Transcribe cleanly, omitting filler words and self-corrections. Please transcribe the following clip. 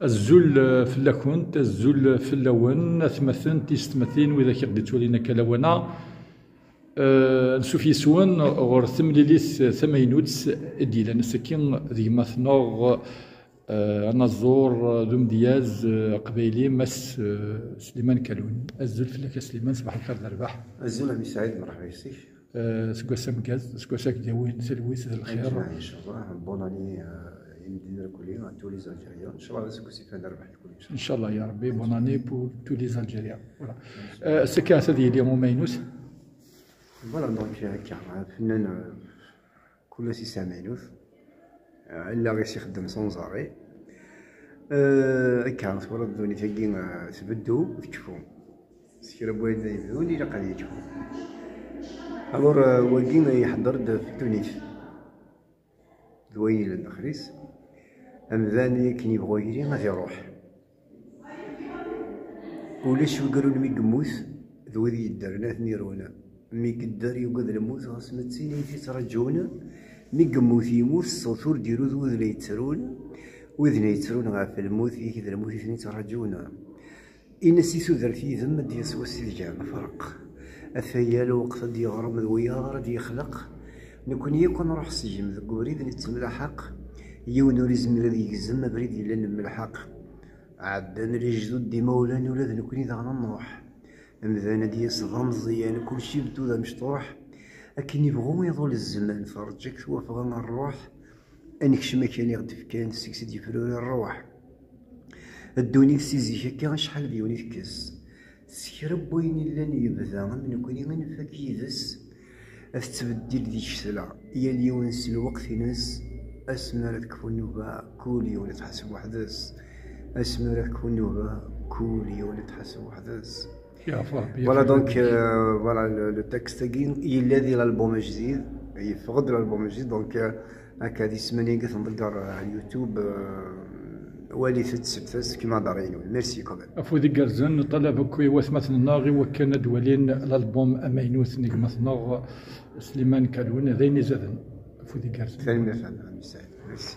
الزول فلاكونت الزول فلاون ثمثن تيستمثين وإذا كيغديتو لينا كلاونا نشوف يسون غور ثمليليث ثمينوتس ديال نسكين ذي مثنوغ نزور ذو مدياز قبيلي مس سليمان كالون الزول فلاك سليمان صباح الخير الرباح الزول عمي سعيد مرحبا بك سكواسا مكاز سكواسا كداوين سلويس الخير ان شاء الله بون اني يمدينا كليا تو لي زالجيريان ان شاء الله سكوسي فان ربح الكل ان شاء الله يا ربي بون اني بور تو لي زالجيريان فوالا سكاس هذه اليوم ماينوس فوالا دونك هكا فنان كل سي سامينوس الا غير يخدم سون زاري هكا صورة دوني تاكي تبدو تكفون سكيرا بوين يبدوني الا قاعد يكفون الور واكين يحضر في تونس دوين النخريس أمذاني كي يبغوا يجري غادي يروح ولاش يقولوا مي قموس ذوي يدار نيرونا مي قدار يوقد الموت غاس متسيني تيترجونا مي قموس يموت الصوتور ديرو ذو ذي يتسرون وذن يتسرون غاف الموت كذا الموت ثني ترجونا إن سيسو ذرتي ذم دي سوسي جامع فرق الثيال وقت دي غرام ذوي غرا يخلق نكون يكون نروح السجن ذوك بريد نتملحق يون وريزم الذي يجزم بريد إلا نملحق عدنا رجدود دي مولانا ولاد نكون إذا نروح أمذانا دي صدام زيان كل شي بدو ذا مشطوح أكن يبغوا يضول الزمان فرجك توافق نروح أنكش مكان يغدف كان سكس دي فلوري الروح الدوني سيزي هكا شحال ديوني تكس سكرب وين إلا يبدا من نكون من فكيدس أتبدل ديك السلعة يا اليوم نسي الوقت ناس أسمى لك كون نوبا كل يوم تحسب وحدس أسمى لك كون نوبا كل يوم تحسب وحدس فوالا دونك فوالا لو تكست تاعي الذي الالبوم جديد يفقد الالبوم جديد دونك هكا هادي السمانه قلت نذكر على اليوتيوب والي سبتاس كيما دارينو ميرسي كومون افودي كارزن طلب كوي وثمثنا ناغي وكان دولين الالبوم امينوث نيك مثنغ سليمان كالون ذيني زادن افودي كارزن ثاني مثلا سعيد ميرسي